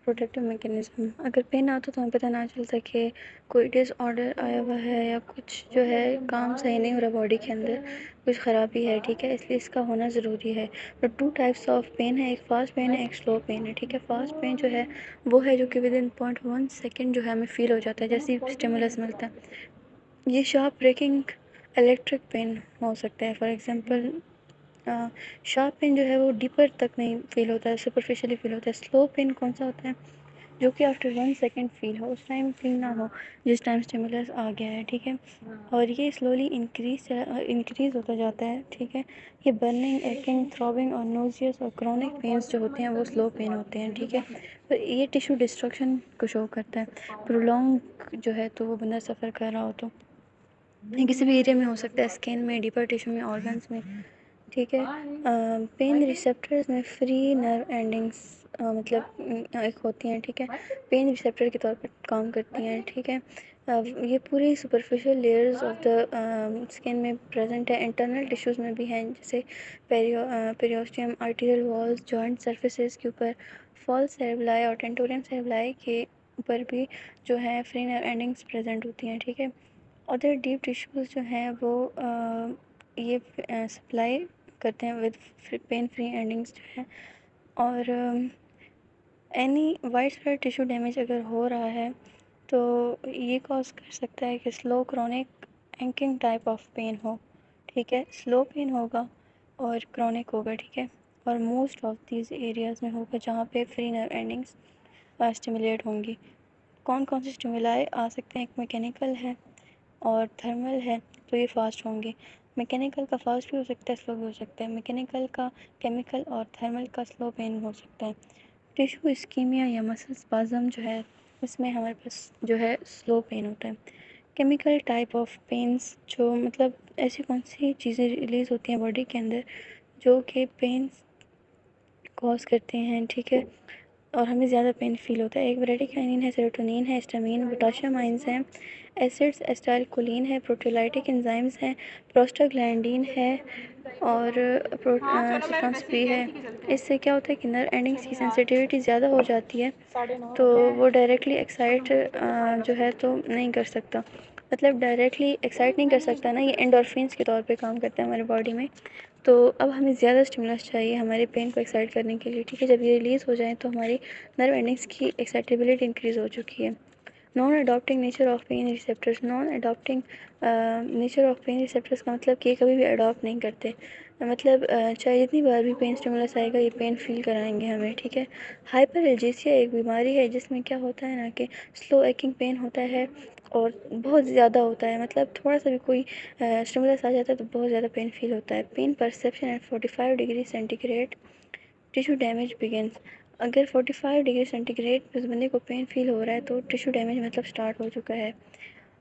Protective mechanism. अगर pen आता तो हमें पता ना चल सके कोई डिसऑर्डर आया हुआ है या कुछ जो है काम सही नहीं हो रहा बॉडी के अंदर, कुछ ख़राबी है, ठीक है, इसलिए इसका होना ज़रूरी है। तो 2 टाइप्स ऑफ पेन है, एक फास्ट पेन है, एक स्लो पेन है, ठीक है। फास्ट पेन जो है वो है जो कि विदिन 0.1 सेकेंड जो है हमें फ़ील हो जाता है जैसे ही स्टिमुलस मिलता है। ये शार्प ब्रेकिंग इलेक्ट्रिक पेन हो सकता है। फॉर एग्जांपल शार्प पेन जो है वो डीपर तक नहीं फील होता है, सुपरफिशियली फील होता है। स्लो पेन कौन सा होता है, जो कि आफ्टर 1 सेकेंड फील हो, उस टाइम फील ना हो जिस टाइम स्टिमुलस आ गया है, ठीक है। और ये स्लोली इंक्रीज होता जाता है, ठीक है। ये बर्निंग, एकिंग, थ्रॉबिंग और नोजियस और क्रॉनिक पेन्स जो होते हैं वो स्लो पेन होते हैं, ठीक है। तो ये टिश्यू डिस्ट्रक्शन को शो करता है। प्रोलॉन्ग जो है तो वो बंदा सफ़र कर रहा हो तो ये किसी भी एरिया में हो सकता है, स्किन में, डीपर टिश्यू में, ऑर्गन्स में, ठीक है। पेन रिसेप्टर्स में फ्री नर्व एंडिंग्स एक होती हैं, ठीक है। पेन रिसेप्टर के तौर पर काम करती हैं, ठीक है। ये पूरी superficial layers of the skin में प्रेजेंट है। इंटरनल टिश्यूज़ में भी हैं जैसे periosteum, arterial walls, joint surfaces के ऊपर, फॉल्स सेरेब्लाई और टेंटोरियम सेरेब्लाई के ऊपर भी जो है फ्री नर्व एंडिंग्स प्रेजेंट होती हैं, ठीक है। अदर डीप टिश्यूज़ जो हैं वो ये सप्लाई करते हैं विद पेन फ्री एंडिंग्स जो है। और any wide spread tissue damage अगर हो रहा है तो ये कॉज कर सकता है कि slow chronic aching type of pain हो, ठीक है। स्लो पेन होगा और क्रॉनिक होगा, ठीक है। और मोस्ट ऑफ दीज एरियाज़ में होगा जहाँ पे फ्री नर्व एंडिंग्स स्टिमुलेट होंगी। कौन कौन से स्टिमुलाई आ सकते हैं, एक मैकेनिकल है और थर्मल है, तो ये फास्ट होंगे। मैकेनिकल का फास्ट भी हो सकता है, स्लो भी हो सकता है। मैकेनिकल का केमिकल और थर्मल का स्लो पेन हो सकता है। टिश्यू इस्कीमिया या मसल स्पाज़म जो है उसमें हमारे पास जो है स्लो पेन होता है। केमिकल टाइप ऑफ पेन्स जो ऐसी कौन सी चीज़ें रिलीज़ होती हैं बॉडी के अंदर जो कि पेन कॉज करते हैं, ठीक है, और हमें ज़्यादा पेन फील होता है। एक ब्रेडिकाइनिन है, सेरोटोनिन है, हिस्टामिन, पोटाशियम आइंस हैं, एसिड्स एसिटाइलकोलिन है, प्रोटीलाइटिक एंजाइम्स हैं, प्रोस्टाग्लैंडिन है और सिट्रॉन्स-पी है। इससे क्या होता है कि नर्व एंडिंग्स की सेंसिटिविटी ज़्यादा हो जाती है तो वो डायरेक्टली एक्साइट जो है तो नहीं कर सकता, डायरेक्टली एक्साइट नहीं कर सकता ना, ये एंडोर्फिन्स के तौर पे काम करता है हमारे बॉडी में। तो अब हमें ज़्यादा स्टिमुलस चाहिए हमारे पेन को एक्साइट करने के लिए, ठीक है। जब ये रिलीज़ हो जाए तो हमारी नर्व एंडिंग्स की एक्साइटेबिलिटी इंक्रीज़ हो चुकी है। Non adopting nature of pen receptors. Non adopting nature of pen receptors का मतलब कि ये कभी भी अडॉप्ट नहीं करते, चाहे जितनी बार भी पेन स्टिमुलस आएगा ये पेन फील कराएंगे हमें, ठीक है। हाइपर एल्जेसिया एक बीमारी है जिसमें क्या होता है ना कि स्लो एकिंग पेन होता है और बहुत ज़्यादा होता है, थोड़ा सा भी कोई स्टिमुलस आ जाता है तो बहुत ज़्यादा पेन फील होता है। Pain perception at 45 degree centigrade tissue damage begins. अगर 45 डिग्री सेंटीग्रेड पे उस बंदे को पेन फील हो रहा है तो टिश्यू डैमेज स्टार्ट हो चुका है।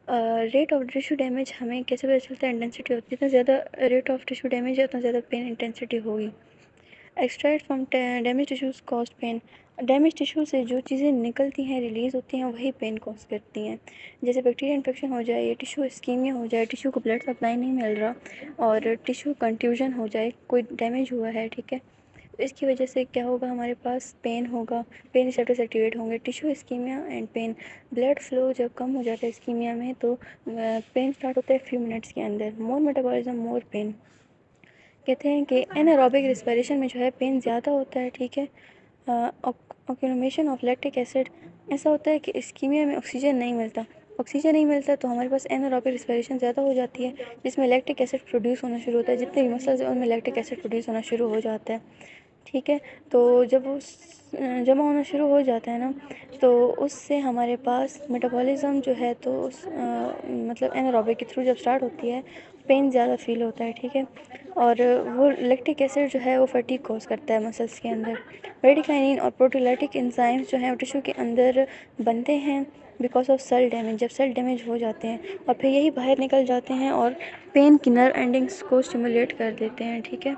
रेट ऑफ टिश्यू डैमेज हमें कैसे पता चलता है, इंटेंसिटी होती है, जितना ज़्यादा रेट ऑफ टिश्यू डैमेज है उतना ज़्यादा पेन इंटेंसिटी होगी। Extract from damage tissues cause pain. Damage tissue से जो चीज़ें निकलती हैं, रिलीज़ होती हैं, वही पेन कॉज करती हैं। जैसे बैक्टीरिया इन्फेक्शन हो जाए, या टिश्यू इस्कीमिया हो जाए, टिश्यू को ब्लड सप्लाई नहीं मिल रहा और टिश्यू कंट्यूजन हो जाए, कोई डैमेज हुआ है, ठीक है। तो इसकी वजह से क्या होगा, हमारे पास पेन होगा, पेन रिसेप्टर्स एक्टिवेट होंगे। Tissue ischemia and pain. Blood flow जब कम हो जाता है इस्कीमिया में तो पेन स्टार्ट होता है फ्यू मिनट्स के अंदर। मोर मेटाबॉलिज्म मोर पेन। कहते हैं कि एनारोबिक रिस्पिरेशन में जो है पेन ज़्यादा होता है, ठीक है। ऑक्यूमेशन ऑफ लैक्टिक एसिड। ऐसा होता है कि इस्कीमिया में ऑक्सीजन नहीं मिलता तो हमारे पास एनारोबिक रिस्पिरेशन ज़्यादा हो जाती है जिसमें लैक्टिक एसिड प्रोड्यूस होना शुरू होता है। जितने भी मसल्स हैं उनमें लैक्टिक एसिड प्रोड्यूस होना शुरू हो जाता है, ठीक है। तो जब वो जमा होना शुरू हो जाता है ना तो उससे हमारे पास मेटाबॉलिज्म जो है तो एनारोबिक के थ्रू जब स्टार्ट होती है पेन ज़्यादा फील होता है, ठीक है। और वो लैक्टिक एसिड जो है वो फटीग कॉज करता है मसल्स के अंदर। ब्रेडिकाइनिन और प्रोटीलाइटिक एंजाइम्स जो हैं वो टिश्यू के अंदर बनते हैं बिकॉज ऑफ सेल डैमेज। जब सेल डैमेज हो जाते हैं और फिर यही बाहर निकल जाते हैं और पेन की नर्व एंडिंग्स को स्टिमुलेट कर देते हैं, ठीक है।